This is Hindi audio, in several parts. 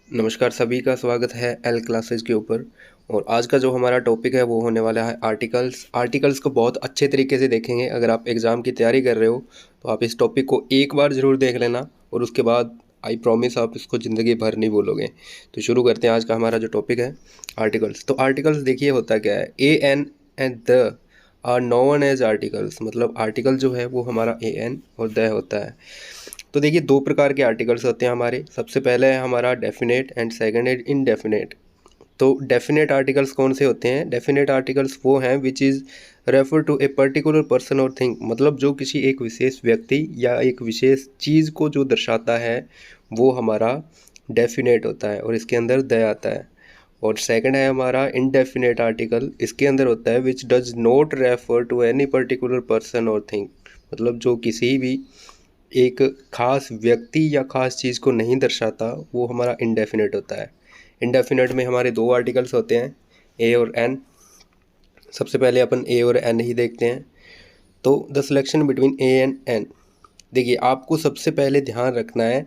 नमस्कार, सभी का स्वागत है एल क्लासेस के ऊपर। और आज का जो हमारा टॉपिक है वो होने वाला है आर्टिकल्स को बहुत अच्छे तरीके से देखेंगे। अगर आप एग्ज़ाम की तैयारी कर रहे हो तो आप इस टॉपिक को एक बार ज़रूर देख लेना और उसके बाद आई प्रॉमिस आप इसको ज़िंदगी भर नहीं भूलोगे। तो शुरू करते हैं आज का हमारा जो टॉपिक है आर्टिकल्स। तो आर्टिकल्स देखिए होता क्या है, a an and the are known as articles. मतलब आर्टिकल जो है वो हमारा ए एन और द होता है। तो देखिए दो प्रकार के आर्टिकल्स होते हैं हमारे। सबसे पहले है हमारा डेफिनेट एंड सेकंड है इनडेफिनेट। तो डेफिनेट आर्टिकल्स कौन से होते हैं? डेफिनेट आर्टिकल्स वो हैं which is refer to a particular person और थिंग। मतलब जो किसी एक विशेष व्यक्ति या एक विशेष चीज़ को जो दर्शाता है वो हमारा डेफिनेट होता है और इसके अंदर द आता है। और सेकंड है हमारा इनडेफिनेट आर्टिकल। इसके अंदर होता है which does not refer to any particular person और थिंग। मतलब जो किसी भी एक ख़ास व्यक्ति या ख़ास चीज़ को नहीं दर्शाता वो हमारा इंडेफिनेट होता है। इंडेफिनेट में हमारे दो आर्टिकल्स होते हैं, ए और एन। सबसे पहले अपन ए और एन ही देखते हैं। तो the selection between a and an. देखिए आपको सबसे पहले ध्यान रखना है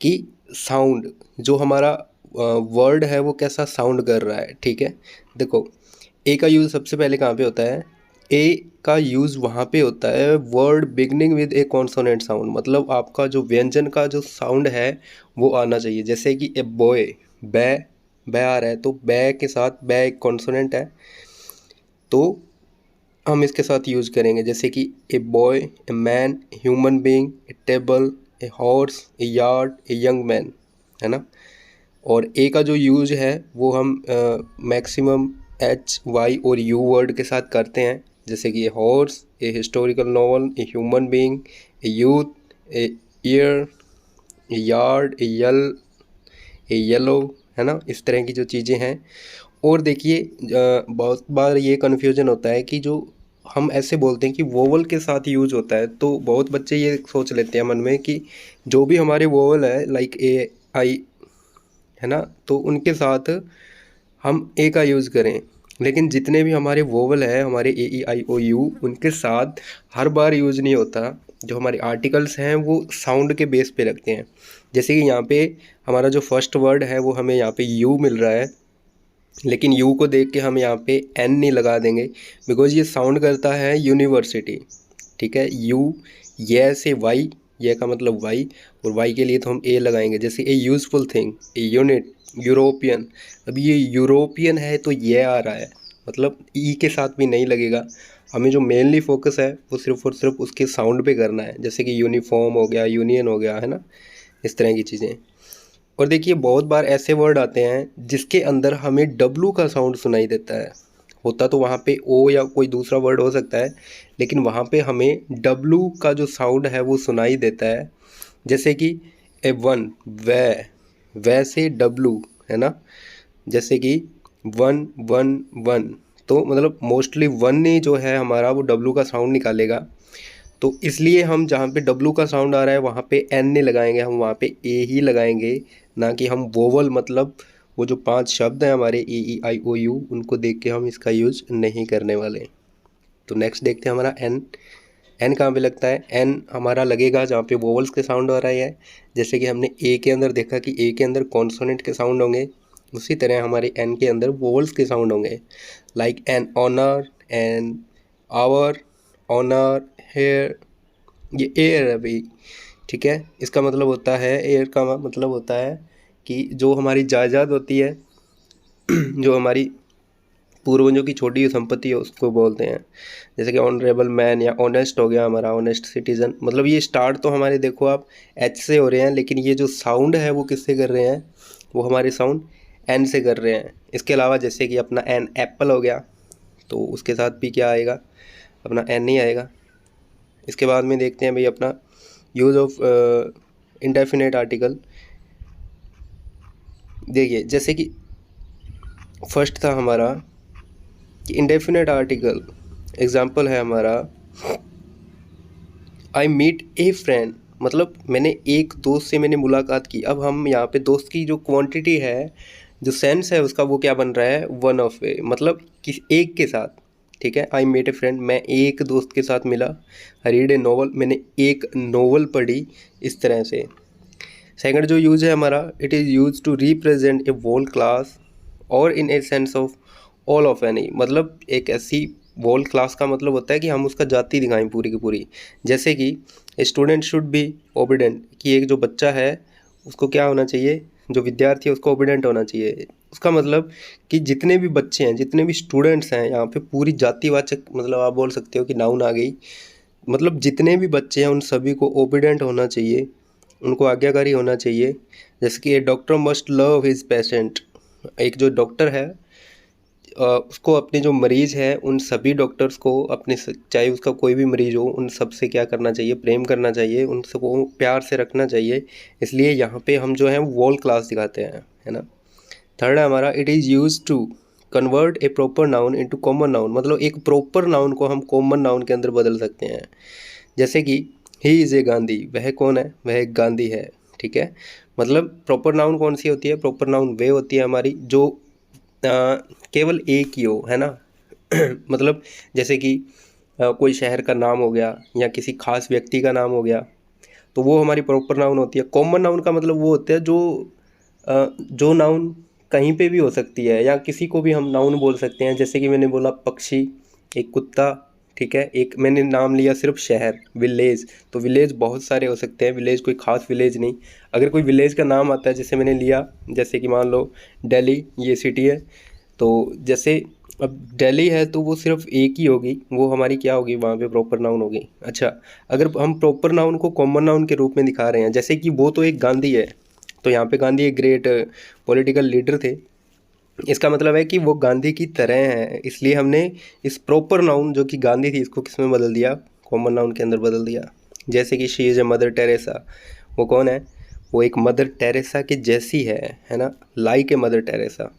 कि साउंड जो हमारा वर्ड है वो कैसा साउंड कर रहा है। ठीक है, देखो ए का यूज़ सबसे पहले कहाँ पे होता है? ए का यूज़ वहाँ पे होता है word beginning with A consonant sound. मतलब आपका जो व्यंजन का जो साउंड है वो आना चाहिए। जैसे कि ए बॉय, बै, बै आ रहा है तो बै के साथ बै एक कॉन्सोनेंट है तो हम इसके साथ यूज़ करेंगे। जैसे कि a boy, a man, human being, A table, A horse, A yard, a young man, है ना। और ए का जो यूज है वो हम मैक्सिमम एच वाई और यू वर्ड के साथ करते हैं। जैसे कि a horse, a historical novel, a human being, a youth, a year, a yard, a yell, a yellow, है ना। इस तरह की जो चीज़ें हैं। और देखिए बहुत बार ये कन्फ्यूजन होता है कि जो हम ऐसे बोलते हैं कि वोवल के साथ यूज होता है तो बहुत बच्चे ये सोच लेते हैं मन में कि जो भी हमारे वोवल है लाइक ए आई, है ना, तो उनके साथ हम ए का यूज़ करें। लेकिन जितने भी हमारे वोवल है हमारे ए ई आई ओ यू उनके साथ हर बार यूज़ नहीं होता। जो हमारे आर्टिकल्स हैं वो साउंड के बेस पे लगते हैं। जैसे कि यहाँ पे हमारा जो फर्स्ट वर्ड है वो हमें यहाँ पे यू मिल रहा है, लेकिन यू को देख के हम यहाँ पे एन नहीं लगा देंगे बिकॉज ये साउंड करता है यूनिवर्सिटी। ठीक है, यू, ये से वाई, ये का मतलब वाई, और वाई के लिए तो हम ए लगाएंगे। जैसे ए useful thing, a unit, European. अब ये यूरोपियन है तो ये आ रहा है, मतलब ई के साथ भी नहीं लगेगा। हमें जो मेनली फोकस है वो सिर्फ और सिर्फ उसके साउंड पे करना है। जैसे कि यूनिफॉर्म हो गया, यूनियन हो गया, है ना, इस तरह की चीज़ें। और देखिए बहुत बार ऐसे वर्ड आते हैं जिसके अंदर हमें डब्लू का साउंड सुनाई देता है। होता तो वहाँ पे ओ या कोई दूसरा वर्ड हो सकता है, लेकिन वहाँ पे हमें डब्लू का जो साउंड है वो सुनाई देता है। जैसे कि ए वन, वै से डब्लू, है ना। जैसे कि वन वन वन, तो मतलब मोस्टली वन ही जो है हमारा वो डब्लू का साउंड निकालेगा। तो इसलिए हम जहाँ पे डब्लू का साउंड आ रहा है वहाँ पे एन नहीं लगाएंगे, हम वहाँ पे ए ही लगाएंगे। ना कि हम वोवल, मतलब वो जो 5 शब्द हैं हमारे ए ई आई ओ यू उनको देख के हम इसका यूज़ नहीं करने वाले। तो नेक्स्ट देखते हैं हमारा एन। एन कहाँ पे लगता है? एन हमारा लगेगा जहाँ पे वोवल्स के साउंड आ रहा है। जैसे कि हमने ए के अंदर देखा कि ए के अंदर कॉन्सोनेंट के साउंड होंगे, उसी तरह हमारे एन के अंदर वोवल्स के साउंड होंगे। Like an honour, an hour, honour, heir, ये एयर है भाई। ठीक है, इसका मतलब होता है, एयर का मतलब होता है कि जो हमारी जायदाद होती है जो हमारी पूर्वजों की छोटी संपत्ति है उसको बोलते हैं। जैसे कि ऑनरेबल मैन या ऑनेस्ट हो गया हमारा, ऑनेस्ट सिटीजन। मतलब ये स्टार्ट तो हमारे देखो आप एच से हो रहे हैं, लेकिन ये जो साउंड है वो किससे कर रहे हैं? वो हमारे साउंड एन से कर रहे हैं। इसके अलावा जैसे कि अपना एन एप्पल हो गया तो उसके साथ भी क्या आएगा? अपना एन नहीं आएगा। इसके बाद में देखते हैं भाई अपना यूज़ ऑफ इंडेफिनेट आर्टिकल। देखिए जैसे कि फर्स्ट था हमारा कि इंडेफिनेट आर्टिकल। एग्जाम्पल है हमारा आई मीट ए फ्रेंड। मतलब मैंने एक दोस्त से मैंने मुलाकात की। अब हम यहाँ पे दोस्त की जो क्वांटिटी है, जो सेंस है उसका, वो क्या बन रहा है? वन ऑफ ए, मतलब किस एक के साथ। ठीक है, आई मेट ए फ्रेंड, मैं एक दोस्त के साथ मिला। आई रीड ए नॉवल, मैंने एक नॉवल पढ़ी। इस तरह से सेकंड जो यूज है हमारा, it is use to represent a whole class और in a sense of all of any, मतलब एक ऐसी वोल क्लास का मतलब होता है कि हम उसका जाति दिखाएं पूरी की पूरी। जैसे कि स्टूडेंट शुड बी ओबीडेंट, कि एक जो बच्चा है उसको क्या होना चाहिए, जो विद्यार्थी है उसको ओबीडेंट होना चाहिए। उसका मतलब कि जितने भी बच्चे हैं, जितने भी स्टूडेंट्स हैं, यहाँ पे पूरी जातिवाचक, मतलब आप बोल सकते हो कि नाउन आ गई, मतलब जितने भी बच्चे हैं उन सभी को ओबीडेंट होना चाहिए, उनको आज्ञाकारी होना चाहिए। जैसे कि a doctor must love his patient, एक जो डॉक्टर है उसको अपने जो मरीज़ हैं उन सभी डॉक्टर्स को अपने चाहे उसका कोई भी मरीज़ हो, उन सब से क्या करना चाहिए, प्रेम करना चाहिए, उन सबको प्यार से रखना चाहिए। इसलिए यहाँ पे हम जो है वोल क्लास दिखाते हैं, है ना। थर्ड है हमारा, it is use to convert a proper noun into common noun, मतलब एक प्रॉपर नाउन को हम कॉमन नाउन के अंदर बदल सकते हैं। जैसे कि ही इज़ ए गांधी, वह कौन है, वह एक गांधी है, ठीक है। मतलब प्रॉपर नाउन कौन सी होती है, प्रॉपर नाउन वे होती है हमारी जो केवल एक ही हो, है ना। मतलब जैसे कि कोई शहर का नाम हो गया या किसी खास व्यक्ति का नाम हो गया, तो वो हमारी प्रॉपर नाउन होती है। कॉमन नाउन का मतलब वो होता है जो नाउन कहीं पे भी हो सकती है, या किसी को भी हम नाउन बोल सकते हैं। जैसे कि मैंने बोला पक्षी, एक कुत्ता, ठीक है। एक मैंने नाम लिया सिर्फ शहर, विलेज, तो विलेज बहुत सारे हो सकते हैं, विलेज कोई खास विलेज नहीं। अगर कोई विलेज का नाम आता है, जैसे मैंने लिया, जैसे कि मान लो दिल्ली, ये सिटी है, तो जैसे अब दिल्ली है तो वो सिर्फ एक ही होगी, वो हमारी क्या होगी, वहाँ पे प्रॉपर नाउन होगी। अच्छा, अगर हम प्रॉपर नाउन को कॉमन नाउन के रूप में दिखा रहे हैं, जैसे कि वो तो एक गांधी है, तो यहाँ पे गांधी एक ग्रेट पॉलिटिकल लीडर थे, इसका मतलब है कि वो गांधी की तरह है, इसलिए हमने इस प्रॉपर नाउन जो कि गांधी थी इसको किस में बदल दिया, कॉमन नाउन के अंदर बदल दिया। जैसे कि she is a mother Teresa, वो कौन है, वो एक मदर टेरेसा की जैसी है ना, लाइक ए मदर टेरेसा।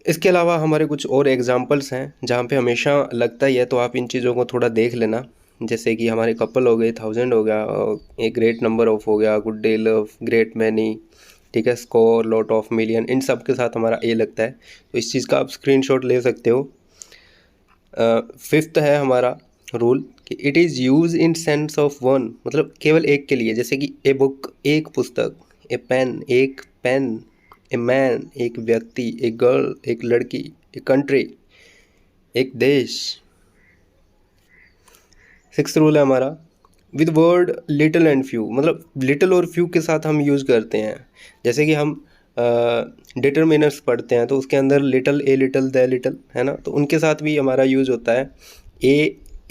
इसके अलावा हमारे कुछ और एग्जांपल्स हैं जहाँ पे हमेशा लगता ही है, तो आप इन चीज़ों को थोड़ा देख लेना। जैसे कि हमारे कपल हो गए, 1000 हो गया, ए ग्रेट नंबर ऑफ हो गया, good day love, great many, ठीक है, स्कोर, लॉट ऑफ, मिलियन, इन सब के साथ हमारा ए लगता है, तो इस चीज़ का आप स्क्रीनशॉट ले सकते हो। फिफ्थ है हमारा रूल कि it is use in sense of one, मतलब केवल एक के लिए। जैसे कि ए बुक, एक पुस्तक, ए पेन, एक पेन, ए मैन, एक व्यक्ति, एक गर्ल, एक लड़की, एक कंट्री, एक देश। सिक्स्थ रूल है हमारा, with word little and few, मतलब लिटिल और फ्यू के साथ हम यूज़ करते हैं। जैसे कि हम डिटरमिनर्स पढ़ते हैं, तो उसके अंदर little, a little, the little, है ना, तो उनके साथ भी हमारा यूज़ होता है।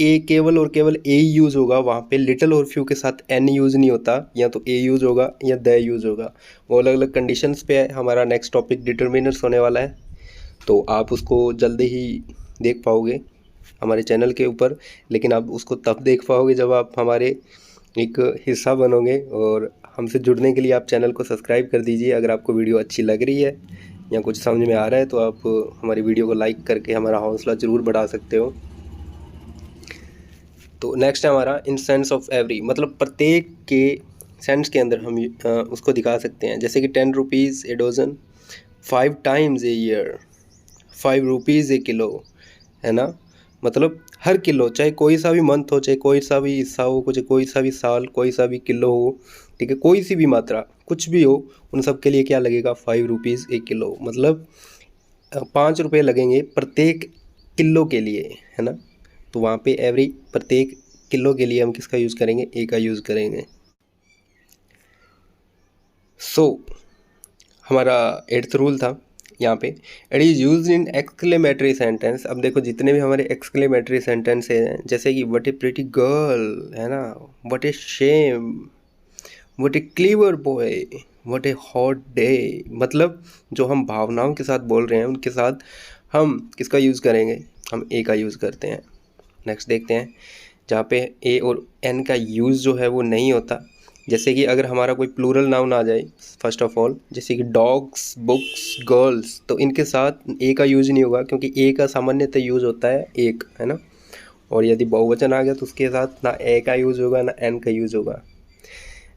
ए केवल और केवल ए यूज़ होगा, वहाँ पे लिटिल और फ्यू के साथ एन यूज़ नहीं होता, या तो ए यूज़ होगा या द यूज़ होगा, वो अलग अलग कंडीशंस पे है। हमारा नेक्स्ट टॉपिक डिटरमिनर्स होने वाला है, तो आप उसको जल्दी ही देख पाओगे हमारे चैनल के ऊपर, लेकिन आप उसको तब देख पाओगे जब आप हमारे एक हिस्सा बनोगे। और हमसे जुड़ने के लिए आप चैनल को सब्सक्राइब कर दीजिए। अगर आपको वीडियो अच्छी लग रही है या कुछ समझ में आ रहा है तो आप हमारी वीडियो को लाइक करके हमारा हौसला ज़रूर बढ़ा सकते हो। तो नेक्स्ट है हमारा इन सेंस ऑफ एवरी, मतलब प्रत्येक के सेंस के अंदर हम उसको दिखा सकते हैं। जैसे कि 10 rupees A dozen, 5 times a year, 5 rupees A kilo, है ना। मतलब हर किलो, चाहे कोई सा भी मंथ हो, चाहे कोई सा भी हिस्सा हो, चाहे कोई सा भी साल, कोई सा भी किलो हो, ठीक है, कोई सी भी मात्रा कुछ भी हो, उन सब के लिए क्या लगेगा, 5 रुपीज़ एक किलो, मतलब 5 रुपये लगेंगे प्रत्येक किलो के लिए, है ना। तो वहाँ पे एवरी, प्रत्येक किलो के लिए हम किसका यूज़ करेंगे, ए का यूज़ करेंगे। सो हमारा 8th रूल था यहाँ पे, it is use in exclamatory sentence. अब देखो जितने भी हमारे एक्सक्लेमेटरी सेंटेंस हैं, जैसे कि व्हाट ए प्रिटी गर्ल, है ना, what a shame, what a clever boy, what a hot day, मतलब जो हम भावनाओं के साथ बोल रहे हैं उनके साथ हम किसका यूज़ करेंगे, हम ए का यूज़ करते हैं। नेक्स्ट देखते हैं जहाँ पे ए और एन का यूज़ जो है वो नहीं होता। जैसे कि अगर हमारा कोई प्लूरल नाउन आ जाए, फर्स्ट ऑफ ऑल जैसे कि डॉग्स, बुक्स, गर्ल्स, तो इनके साथ ए का यूज नहीं होगा, क्योंकि ए का सामान्यतः यूज होता है एक, है ना। और यदि बहुवचन आ गया तो उसके साथ ना ए का यूज होगा ना एन का यूज होगा।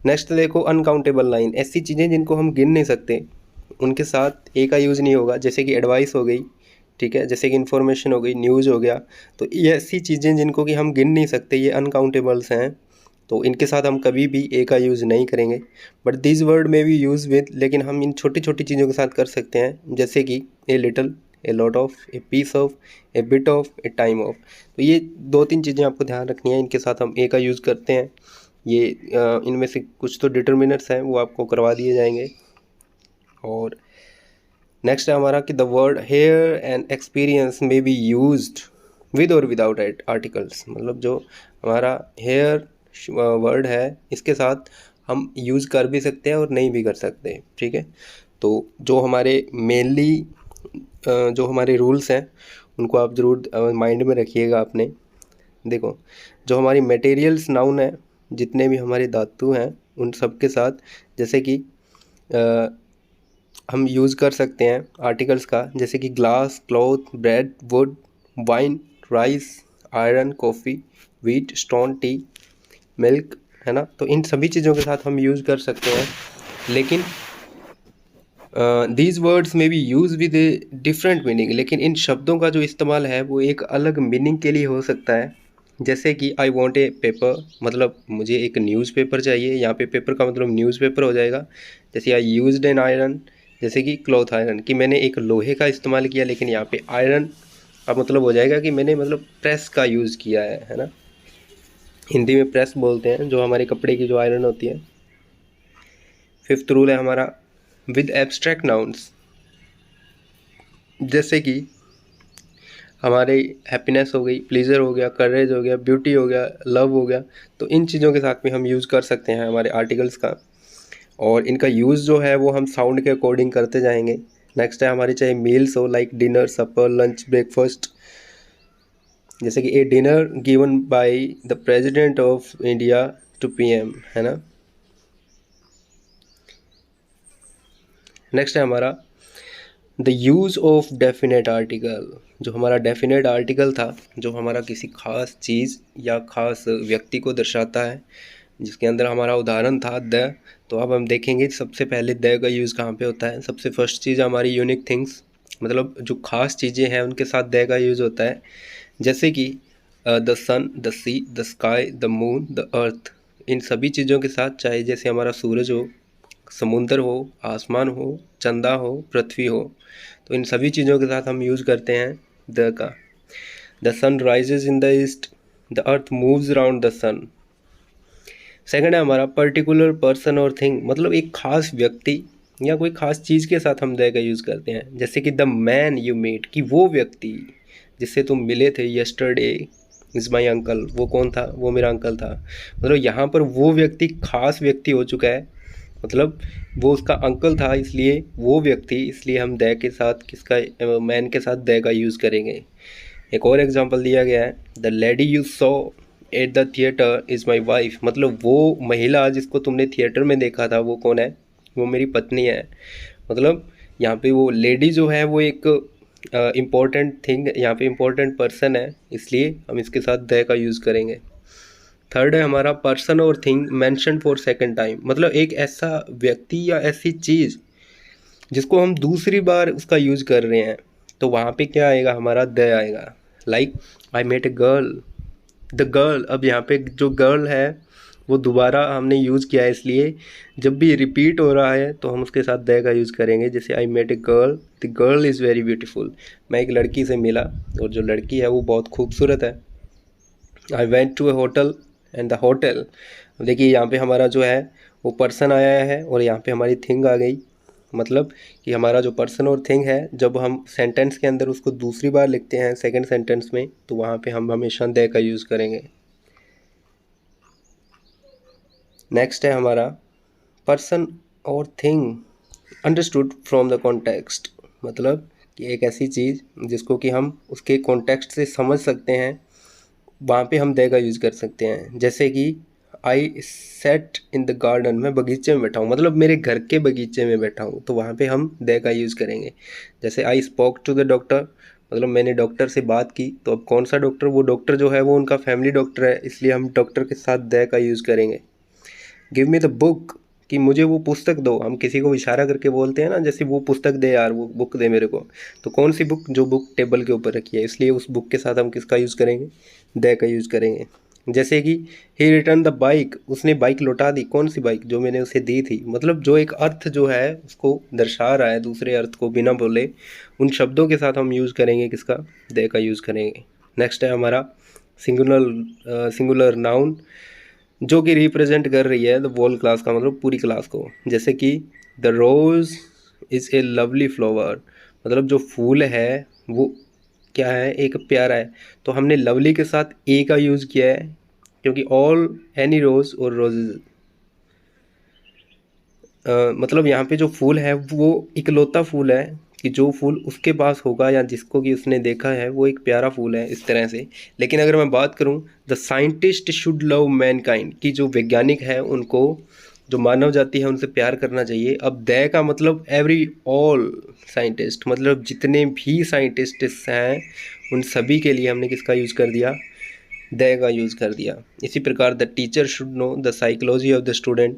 नेक्स्ट देखो अनकाउंटेबल लाइन, ऐसी चीज़ें जिनको हम गिन नहीं सकते उनके साथ ए का यूज़ नहीं होगा। जैसे कि एडवाइस हो गई, ठीक है, जैसे कि इन्फॉर्मेशन हो गई, न्यूज़ हो गया, तो ये ऐसी चीज़ें जिनको कि हम गिन नहीं सकते, ये अनकाउंटेबल्स हैं, तो इनके साथ हम कभी भी ए का यूज़ नहीं करेंगे। बट दिस वर्ड में भी यूज़ विद, लेकिन हम इन छोटी छोटी चीज़ों के साथ कर सकते हैं, जैसे कि a little, a lot of, a piece of, a bit of, a time of. तो ये 2-3 चीज़ें आपको ध्यान रखनी है, इनके साथ हम ए का यूज़ करते हैं। ये इनमें से कुछ तो डिटर्मिनर्स हैं, वो आपको करवा दिए जाएंगे। और नेक्स्ट है हमारा कि the word hair and experience में बी यूज्ड विद और विदाउट आर्टिकल्स। मतलब जो हमारा हेयर वर्ड है, इसके साथ हम यूज़ कर भी सकते हैं और नहीं भी कर सकते, ठीक है। तो जो हमारे मेनली जो हमारे रूल्स हैं, उनको आप ज़रूर माइंड में रखिएगा आपने। देखो, जो हमारी मटेरियल्स नाउन है, जितने भी हमारे धातु हैं, उन सब के साथ जैसे कि हम यूज़ कर सकते हैं आर्टिकल्स का, जैसे कि glass, cloth, bread, would, wine, rice, iron, coffee, wheat, stone, T, milk, है ना। तो इन सभी चीज़ों के साथ हम यूज़ कर सकते हैं, लेकिन दीज वर्ड्स में भी use with a different meaning. लेकिन इन शब्दों का जो इस्तेमाल है वो एक अलग मीनिंग के लिए हो सकता है। जैसे कि आई वॉन्ट ए पेपर, मतलब मुझे एक न्यूज़पेपर चाहिए। यहाँ पे पेपर का मतलब न्यूज़पेपर हो जाएगा। जैसे आई यूज्ड एन आयरन, जैसे कि क्लॉथ आयरन, कि मैंने एक लोहे का इस्तेमाल किया, लेकिन यहाँ पे आयरन का मतलब हो जाएगा कि मैंने मतलब प्रेस का यूज़ किया है ना। हिंदी में प्रेस बोलते हैं जो हमारे कपड़े की जो आयरन होती है। 5th रूल है हमारा विद एब्स्ट्रैक्ट नाउन्स, जैसे कि हमारे हैप्पीनेस हो गई, प्लीज़र हो गया, करेज हो गया, ब्यूटी हो गया, लव हो गया। तो इन चीज़ों के साथ में हम यूज़ कर सकते हैं हमारे आर्टिकल्स का, और इनका यूज़ जो है वो हम साउंड के अकॉर्डिंग करते जाएंगे। नेक्स्ट है हमारी, चाहे मील्स हो like dinner, supper, lunch, breakfast, जैसे कि a dinner given by the president of India to PM, है ना। नेक्स्ट है हमारा the use of definite article. जो हमारा डेफिनेट आर्टिकल था, जो हमारा किसी खास चीज़ या खास व्यक्ति को दर्शाता है, जिसके अंदर हमारा उदाहरण था द। तो अब हम देखेंगे सबसे पहले द का यूज़ कहाँ पे होता है। सबसे फर्स्ट चीज़ हमारी यूनिक थिंग्स, मतलब जो खास चीज़ें हैं उनके साथ द का यूज़ होता है। जैसे कि the sun, the sea, the sky, the moon, the earth. इन सभी चीज़ों के साथ, चाहे जैसे हमारा सूरज हो, समुंदर हो, आसमान हो, चंदा हो, पृथ्वी हो, तो इन सभी चीज़ों के साथ हम यूज़ करते हैं द का। The sun rises in the east, the earth moves around the sun. Second है हमारा पर्टिकुलर पर्सन और थिंग, मतलब एक खास व्यक्ति या कोई खास चीज़ के साथ हम द का यूज़ करते हैं। जैसे कि द मैन यू मीट, कि वो व्यक्ति जिससे तुम मिले थे यस्टरडे इज़ माई अंकल। वो कौन था? वो मेरा अंकल था। मतलब यहाँ पर वो व्यक्ति खास व्यक्ति हो चुका है, मतलब वो उसका अंकल था, इसलिए वो व्यक्ति, इसलिए हम द के साथ किसका, मैन के साथ द का यूज़ करेंगे। एक और एग्जांपल दिया गया है, the lady you saw at the theatre is my wife. मतलब वो महिला जिसको तुमने थिएटर में देखा था, वो कौन है? वो मेरी पत्नी है। मतलब यहाँ पे वो लेडी जो है वो एक इम्पोर्टेंट थिंग, यहाँ पे इम्पोर्टेंट पर्सन है, इसलिए हम इसके साथ द का यूज़ करेंगे। थर्ड है हमारा पर्सन और thing mention for second time, मतलब एक ऐसा व्यक्ति या ऐसी चीज़ जिसको हम दूसरी बार उसका यूज़ कर रहे हैं, तो वहाँ पे क्या आएगा? हमारा द आएगा। Like I met a girl, the girl. अब यहाँ पे जो गर्ल है वो दोबारा हमने यूज़ किया है, इसलिए जब भी रिपीट हो रहा है तो हम उसके साथ द का यूज़ करेंगे। जैसे I met a girl, the girl is very beautiful. मैं एक लड़की से मिला और जो लड़की है वो बहुत खूबसूरत है। I went to a hotel and the hotel. देखिए यहाँ पे हमारा जो है वो पर्सन आया है और यहाँ पे हमारी थिंग आ गई। मतलब कि हमारा जो पर्सन और थिंग है, जब हम सेंटेंस के अंदर उसको दूसरी बार लिखते हैं सेकंड सेंटेंस में, तो वहाँ पे हम हमेशा द का यूज़ करेंगे। नेक्स्ट है हमारा पर्सन और thing understood from the context, मतलब कि एक ऐसी चीज़ जिसको कि हम उसके कॉन्टेक्स्ट से समझ सकते हैं, वहाँ पे हम द का यूज़ कर सकते हैं। जैसे कि आई सेट इन द गार्डन, मैं बगीचे में बैठा हूँ, मतलब मेरे घर के बगीचे में बैठा हूँ, तो वहाँ पे हम द का यूज़ करेंगे। जैसे I spoke to the doctor, मतलब मैंने डॉक्टर से बात की, तो अब कौन सा डॉक्टर? वो डॉक्टर जो है वो उनका फैमिली डॉक्टर है, इसलिए हम डॉक्टर के साथ द का यूज़ करेंगे। गिव मी द बुक, कि मुझे वो पुस्तक दो। हम किसी को इशारा करके बोलते हैं ना, जैसे वो पुस्तक दे यार, वो बुक दे मेरे को। तो कौन सी बुक? जो बुक टेबल के ऊपर रखी है, इसलिए उस बुक के साथ हम किसका यूज़ करेंगे? द का यूज़ करेंगे। जैसे कि ही रिटर्न द बाइक, उसने बाइक लौटा दी। कौन सी बाइक? जो मैंने उसे दी थी। मतलब जो एक अर्थ जो है उसको दर्शा रहा है दूसरे अर्थ को बिना बोले, उन शब्दों के साथ हम यूज़ करेंगे किसका? दे का यूज़ करेंगे। नेक्स्ट है हमारा सिंगुलर नाउन, जो कि रिप्रेजेंट कर रही है द वोल क्लास का, मतलब पूरी क्लास को। जैसे कि the rose is a lovely flower, मतलब जो फूल है वो क्या है? एक प्यारा है। तो हमने लवली के साथ ए का यूज़ किया है, क्योंकि ऑल एनी रोज़ और रोजेज, मतलब यहाँ पे जो फूल है वो इकलौता फूल है कि जो फूल उसके पास होगा या जिसको कि उसने देखा है वो एक प्यारा फूल है, इस तरह से। लेकिन अगर मैं बात करूँ the scientist should love Mankind, कि जो वैज्ञानिक है उनको, जो मानव जाति है उनसे प्यार करना चाहिए। अब द का मतलब एवरी ऑल साइंटिस्ट, मतलब जितने भी साइंटिस्ट्स हैं उन सभी के लिए हमने किसका यूज़ कर दिया? द का यूज़ कर दिया। इसी प्रकार the teacher should know the psychology of the student,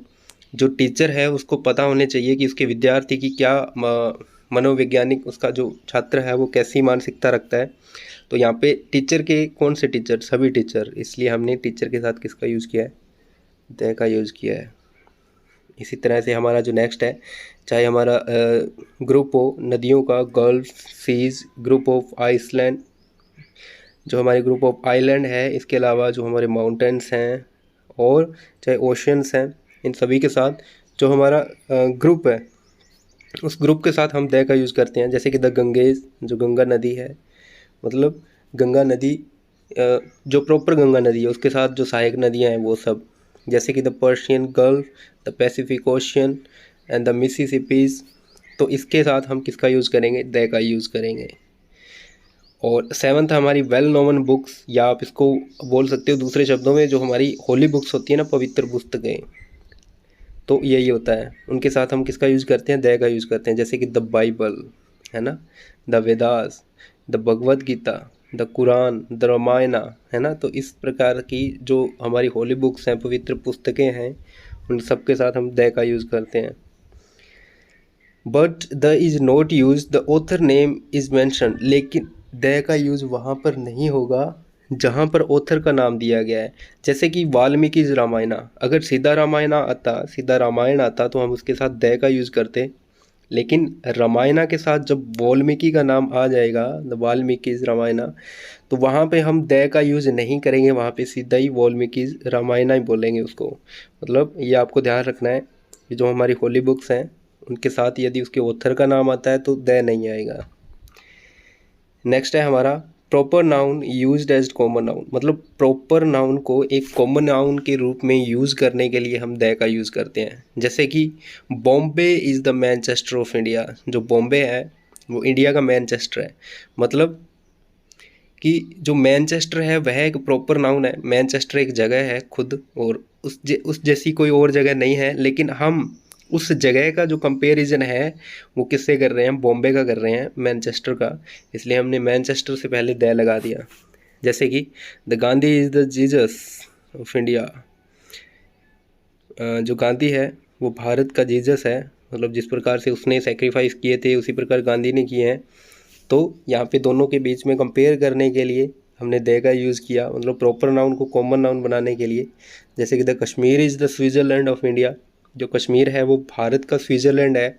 जो टीचर है उसको पता होने चाहिए कि उसके विद्यार्थी की क्या मनोवैज्ञानिक, उसका जो छात्र है वो कैसी मानसिकता रखता है। तो यहाँ पे टीचर के कौन से टीचर? सभी टीचर, इसलिए हमने टीचर के साथ किसका यूज़ किया है? द का यूज़ किया है। इसी तरह से हमारा जो नेक्स्ट है, चाहे हमारा ग्रुप हो नदियों का, gulf, seas, group of island, जो हमारे ग्रुप ऑफ आइलैंड है, इसके अलावा जो हमारे माउंटेन्स हैं और चाहे ओशंस हैं, इन सभी के साथ जो हमारा ग्रुप है उस ग्रुप के साथ हम द का यूज़ करते हैं। जैसे कि द गंगेज, जो गंगा नदी है, मतलब गंगा नदी, जो प्रॉपर गंगा नदी है उसके साथ जो सहायक नदियाँ हैं वो सब। जैसे कि the Persian Gulf, the Pacific Ocean and the Mississippis, तो इसके साथ हम किसका यूज़ करेंगे? द का यूज़ करेंगे। और सेवन्थ हमारी वेल नोन बुक्स, या आप इसको बोल सकते हो दूसरे शब्दों में जो हमारी होली बुक्स होती है ना, पवित्र पुस्तकें, तो यही होता है। उनके साथ हम किसका यूज़ करते हैं? द का यूज़ करते हैं। जैसे कि द बाइबल है ना, the Vedas, the Bhagavad Gita, the Quran, the Ramayana, है ना। तो इस प्रकार की जो हमारी होली बुक्स हैं, पवित्र पुस्तकें हैं, उन सब के साथ हम द का यूज़ करते हैं। But the is not use the author name is mention, लेकिन द का यूज़ वहाँ पर नहीं होगा जहाँ पर ऑथर का नाम दिया गया है। जैसे कि वाल्मीकि रामायणा, अगर सीधा रामायणा आता, सीधा रामायण आता तो हम उसके साथ द का यूज़ करते। लेकिन रामायणा के साथ जब वाल्मीकि का नाम आ जाएगा, द वाल्मीकि रामायणा, तो वहाँ पे हम द का यूज़ नहीं करेंगे, वहाँ पे सीधा ही वाल्मीकि रामायणा ही बोलेंगे उसको। मतलब ये आपको ध्यान रखना है कि जो हमारी होली बुक्स हैं उनके साथ यदि उसके ऑथर का नाम आता है तो द नहीं आएगा। नेक्स्ट है हमारा proper noun used as common noun, मतलब प्रॉपर नाउन को एक कॉमन नाउन के रूप में यूज़ करने के लिए हम द का यूज़ करते हैं। जैसे कि Bombay is the Manchester of India, जो बॉम्बे है वो इंडिया का मैनचेस्टर है। मतलब कि जो मैनचेस्टर है वह एक प्रॉपर नाउन है। मैनचेस्टर एक जगह है खुद, और उस जैसी कोई और जगह नहीं है, लेकिन हम उस जगह का जो कंपैरिजन है वो किससे कर रहे हैं? बॉम्बे का कर रहे हैं, मैनचेस्टर का। इसलिए हमने मैनचेस्टर से पहले द लगा दिया। जैसे कि the Gandhi is the Jesus of India, जो गांधी है वो भारत का जीसस है। मतलब जिस प्रकार से उसने सेक्रीफाइस किए थे उसी प्रकार गांधी ने किए हैं। तो यहाँ पे दोनों के बीच में कंपेयर करने के लिए हमने दे का यूज़ किया, मतलब प्रॉपर नाउन को कॉमन नाउन बनाने के लिए। जैसे कि the Kashmir is the Switzerland of India, जो कश्मीर है वो भारत का स्विट्ज़रलैंड है।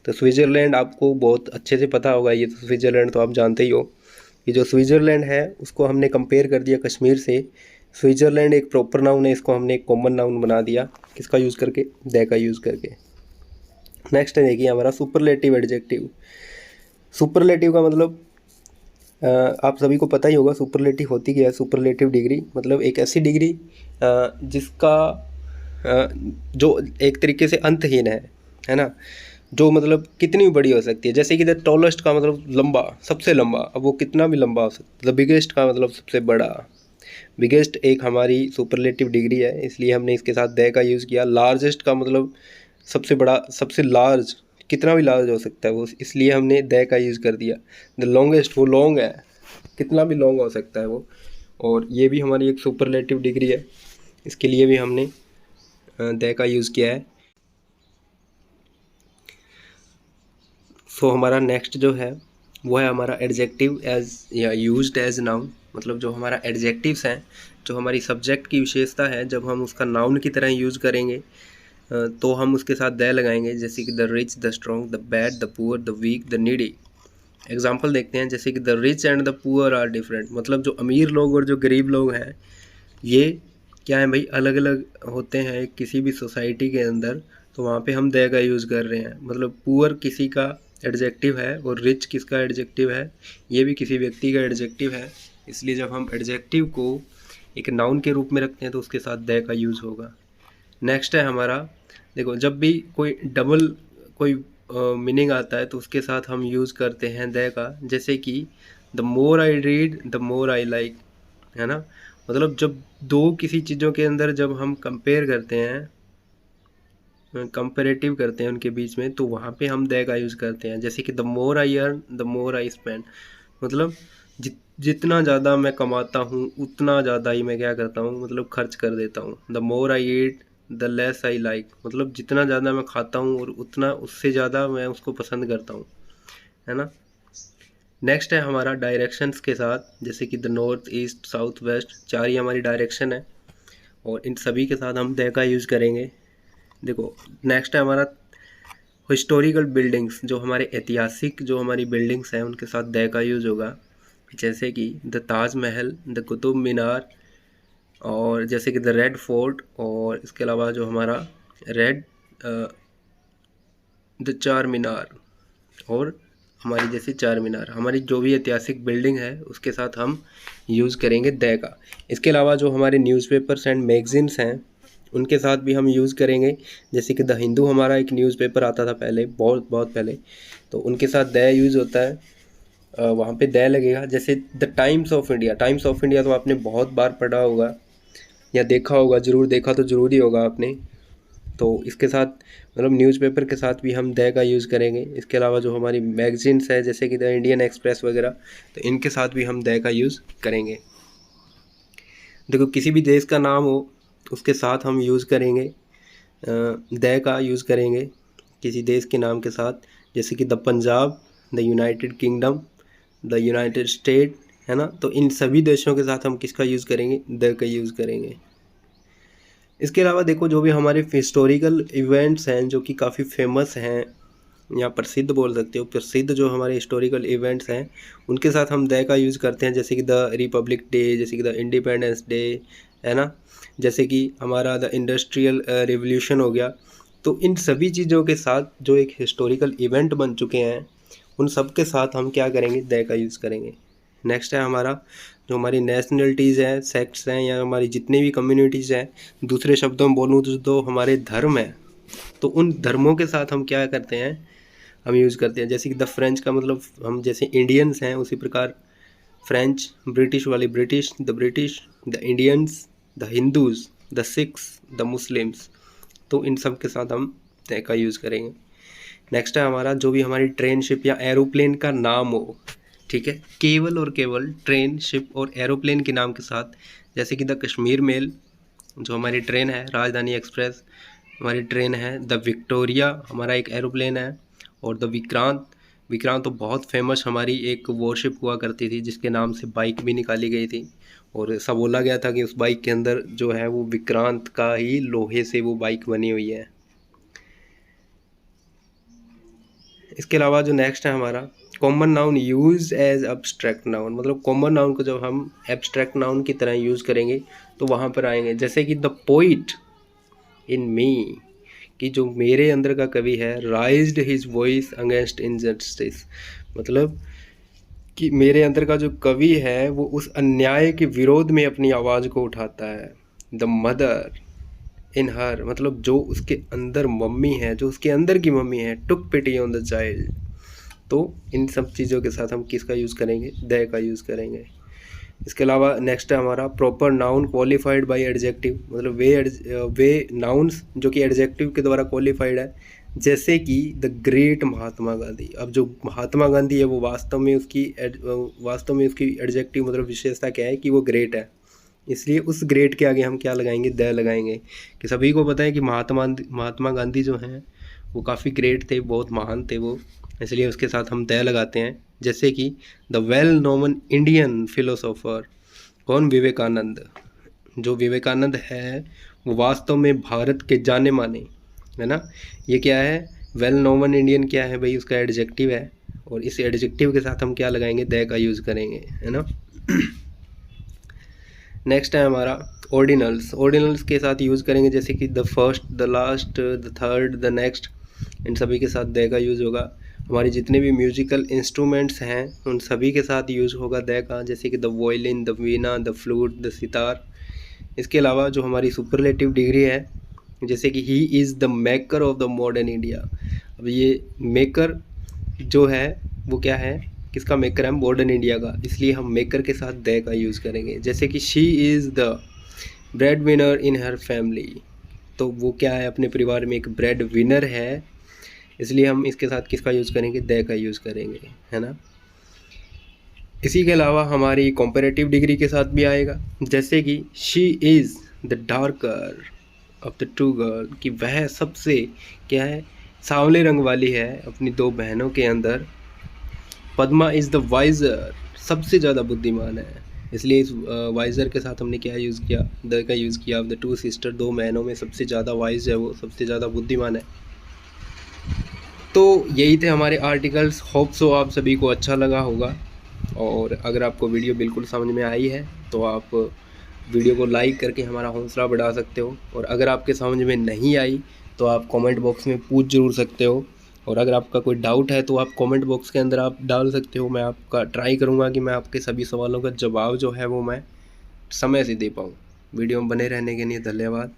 तो स्विट्ज़रलैंड आपको बहुत अच्छे से पता होगा, ये तो स्विट्ज़रलैंड तो आप जानते ही हो कि जो स्विट्ज़रलैंड है उसको हमने कंपेयर कर दिया कश्मीर से। स्विट्ज़रलैंड एक प्रॉपर नाउन है, इसको हमने एक कॉमन नाउन बना दिया, किसका यूज़ करके? द का यूज़ करके। नेक्स्ट है देखिए हमारा सुपरलेटिव एडजेक्टिव। सुपरलेटिव का मतलब आप सभी को पता ही होगा सुपरलेटिव होती क्या है। सुपरलेटिव डिग्री मतलब एक ऐसी डिग्री जिसका जो एक तरीके से अंतहीन है ना, जो मतलब कितनी भी बड़ी हो सकती है। जैसे कि द टॉलेस्ट का मतलब लंबा, सबसे लंबा, अब वो कितना भी लंबा हो सकता है। द बिगेस्ट का मतलब सबसे बड़ा। बिगेस्ट एक हमारी सुपरलेटिव डिग्री है, इसलिए हमने इसके साथ द का यूज़ किया। लार्जेस्ट का मतलब सबसे बड़ा, सबसे लार्ज, कितना भी लार्ज हो सकता है वो, इसलिए हमने द का यूज़ कर दिया। द लॉन्गेस्ट, वो लॉन्ग है, कितना भी लॉन्ग हो सकता है वो, और ये भी हमारी एक सुपरलेटिव डिग्री है, इसके लिए भी हमने द का यूज़ किया है। सो हमारा नेक्स्ट जो है वो है हमारा एडजेक्टिव एज या यूज्ड एज नाउन, मतलब जो हमारा एडजेक्टिव्स हैं, जो हमारी सब्जेक्ट की विशेषता है, जब हम उसका नाउन की तरह यूज़ करेंगे तो हम उसके साथ द लगाएंगे, जैसे कि the rich, the strong, the bad, the poor, the weak, the needy. Example देखते हैं, जैसे कि the rich and the poor are different, मतलब जो अमीर लोग और जो गरीब लोग हैं ये क्या है भाई, अलग अलग होते हैं किसी भी सोसाइटी के अंदर। तो वहाँ पे हम द का यूज़ कर रहे हैं, मतलब पुअर किसी का एडजेक्टिव है और रिच किसका एडजेक्टिव है, ये भी किसी व्यक्ति का एडजेक्टिव है। इसलिए जब हम एडजेक्टिव को एक नाउन के रूप में रखते हैं तो उसके साथ द का यूज़ होगा। नेक्स्ट है हमारा, देखो जब भी कोई डबल कोई मीनिंग आता है तो उसके साथ हम यूज़ करते हैं द का, जैसे कि the more I read the more I like, है ना। मतलब जब दो किसी चीज़ों के अंदर जब हम कंपेयर करते हैं, कंपेरेटिव करते हैं उनके बीच में, तो वहाँ पे हम द का यूज़ करते हैं। जैसे कि the more I earn the more I spend, मतलब जितना ज़्यादा मैं कमाता हूँ उतना ज़्यादा ही मैं क्या करता हूँ, मतलब खर्च कर देता हूँ। The more I eat the less I like, मतलब जितना ज़्यादा मैं खाता हूँ और उतना उससे ज़्यादा मैं उसको पसंद करता हूँ, है ना। नेक्स्ट है हमारा डायरेक्शंस के साथ, जैसे कि the north, east, south, west, 4 ही हमारी डायरेक्शन है और इन सभी के साथ हम द का यूज़ करेंगे। देखो नेक्स्ट है हमारा हिस्टोरिकल बिल्डिंग्स, जो हमारे ऐतिहासिक जो हमारी बिल्डिंग्स हैं उनके साथ द का यूज़ होगा, जैसे कि द ताजमहल, द कुतुब मीनार, और जैसे कि द रेड फोर्ट, और इसके अलावा जो हमारा रेड द चार मीनार, और हमारी जैसे चार मीनार, हमारी जो भी ऐतिहासिक बिल्डिंग है उसके साथ हम यूज़ करेंगे द का। इसके अलावा जो हमारे न्यूज़पेपर्स एंड मैगजीन्स हैं उनके साथ भी हम यूज़ करेंगे, जैसे कि द हिंदू हमारा एक न्यूज़पेपर आता था पहले, बहुत बहुत पहले, तो उनके साथ द यूज़ होता है, वहाँ पे द लगेगा। जैसे the times of India, times of India तो आपने बहुत बार पढ़ा होगा या देखा होगा, ज़रूर देखा तो ज़रूर ही होगा आपने। तो इसके साथ मतलब न्यूज़पेपर के साथ भी हम द का यूज़ करेंगे। इसके अलावा जो हमारी मैगजीन्स है जैसे कि द इंडियन एक्सप्रेस वगैरह, तो इनके साथ भी हम द का यूज़ करेंगे। देखो किसी भी देश का नाम हो उसके साथ हम यूज़ करेंगे, द का यूज़ करेंगे किसी देश के नाम के साथ, जैसे कि the Punjab, the United kingdom, the United state, है ना। तो इन सभी देशों के साथ हम किसका यूज़ करेंगे, द का यूज़ करेंगे। इसके अलावा देखो जो भी हमारे हिस्टोरिकल इवेंट्स हैं जो कि काफ़ी फेमस हैं या प्रसिद्ध बोल सकते हो, प्रसिद्ध जो हमारे हिस्टोरिकल इवेंट्स हैं उनके साथ हम द का यूज़ करते हैं, जैसे कि द रिपब्लिक डे, जैसे कि द इंडिपेंडेंस डे, है ना, जैसे कि हमारा द इंडस्ट्रियल रिवोल्यूशन हो गया। तो इन सभी चीज़ों के साथ जो एक हिस्टोरिकल इवेंट बन चुके हैं उन सब के साथ हम क्या करेंगे, द का यूज़ करेंगे। नेक्स्ट है हमारा जो हमारी नेशनलिटीज़ हैं, सेक्ट्स हैं, या हमारी जितनी भी कम्युनिटीज़ हैं, दूसरे शब्दों में बोलूँ तो हमारे धर्म हैं, तो उन धर्मों के साथ हम क्या करते हैं, हम यूज़ करते हैं। जैसे कि द फ्रेंच का मतलब हम जैसे इंडियंस हैं उसी प्रकार फ्रेंच, ब्रिटिश वाली British, the Indians, the Hindus, the Sikhs, the Muslims, तो इन सब के साथ हम द का यूज़ करेंगे। नेक्स्ट है हमारा जो भी हमारी ट्रेन, शिप या एरोप्लेन का नाम हो, ठीक है, केवल और केवल ट्रेन, शिप और एरोप्लेन के नाम के साथ, जैसे कि द कश्मीर मेल जो हमारी ट्रेन है, राजधानी एक्सप्रेस हमारी ट्रेन है, द विक्टोरिया हमारा एक एरोप्लेन है, और द विक्रांत, विक्रांत तो बहुत फेमस हमारी एक वॉरशिप हुआ करती थी जिसके नाम से बाइक भी निकाली गई थी, और ऐसा बोला गया था कि उस बाइक के अंदर जो है वो विक्रांत का ही लोहे से वो बाइक बनी हुई है। इसके अलावा जो नेक्स्ट है हमारा common noun use as abstract noun, मतलब कॉमन नाउन को जब हम एब्स्ट्रैक्ट नाउन की तरह यूज़ करेंगे तो वहाँ पर आएंगे, जैसे कि द पोइट इन मी, कि जो मेरे अंदर का कवि है, राइज्ड हिज वॉइस अगेंस्ट इनजस्टिस, मतलब कि मेरे अंदर का जो कवि है वो उस अन्याय के विरोध में अपनी आवाज़ को उठाता है। द मदर इन हर, मतलब जो उसके अंदर मम्मी है, जो उसके अंदर की मम्मी है, टुक पिटी ऑन द चाइल्ड। तो इन सब चीज़ों के साथ हम किसका यूज़ करेंगे, द का यूज़ करेंगे। इसके अलावा नेक्स्ट है हमारा proper noun qualified by adjective, मतलब वे नाउन्स जो कि एडजेक्टिव के द्वारा क्वालिफाइड है, जैसे कि द ग्रेट महात्मा गांधी। अब जो महात्मा गांधी है वो वास्तव में उसकी एडजेक्टिव मतलब विशेषता क्या है कि वो ग्रेट है, इसलिए उस ग्रेट के आगे हम क्या लगाएंगे, द लगाएंगे। कि सभी को पता है कि महात्मा गांधी जो हैं वो काफ़ी ग्रेट थे, बहुत महान थे वो, इसलिए उसके साथ हम द लगाते हैं। जैसे कि the well known Indian philosopher, कौन? विवेकानंद। जो विवेकानंद है वो वास्तव में भारत के जाने माने, है ना। ये क्या है? वेल नोवन इंडियन क्या है भाई? उसका एडजेक्टिव है, और इस एडजेक्टिव के साथ हम क्या लगाएंगे? द का यूज़ करेंगे, है ना। नेक्स्ट है हमारा ऑर्डिनल्स। ऑर्डिनल्स के साथ यूज़ करेंगे जैसे कि the first, the last, the third, the next, इन सभी के साथ द का यूज़ होगा। हमारे जितने भी म्यूजिकल इंस्ट्रूमेंट्स हैं उन सभी के साथ यूज़ होगा द का, जैसे कि the violin, the Veena, the flute, the sitar. इसके अलावा जो हमारी सुपरलेटिव डिग्री है, जैसे कि he is the maker of the modern India. अब ये मेकर जो है वो क्या है? किसका मेकर है? मॉडर्न इंडिया का, इसलिए हम मेकर के साथ द का यूज़ करेंगे। जैसे कि she is the bread winner in her family, तो वो क्या है? अपने परिवार में एक ब्रेड विनर है, इसलिए हम इसके साथ किसका यूज़ करेंगे? द का यूज़ करेंगे, है ना। इसी के अलावा हमारी कंपैरेटिव डिग्री के साथ भी आएगा, जैसे कि she is the darker of the two girl, कि वह सबसे क्या है? सांवले रंग वाली है अपनी दो बहनों के अंदर। पद्मा इज़ द वाइज़र, सबसे ज़्यादा बुद्धिमान है, इसलिए इस वाइज़र के साथ हमने क्या यूज़ किया? द का यूज़ किया। द टू सिस्टर, दो बहनों में सबसे ज़्यादा वाइज है, वो सबसे ज़्यादा बुद्धिमान है। तो यही थे हमारे आर्टिकल्स। होप सो आप सभी को अच्छा लगा होगा, और अगर आपको वीडियो बिल्कुल समझ में आई है तो आप वीडियो को लाइक करके हमारा हौसला बढ़ा सकते हो, और अगर आपके समझ में नहीं आई तो आप कमेंट बॉक्स में पूछ ज़रूर सकते हो, और अगर आपका कोई डाउट है तो आप कमेंट बॉक्स के अंदर आप डाल सकते हो। मैं आपका ट्राई करूँगा कि मैं आपके सभी सवालों का जवाब जो है वो मैं समय से दे पाऊँ। वीडियो में बने रहने के लिए धन्यवाद।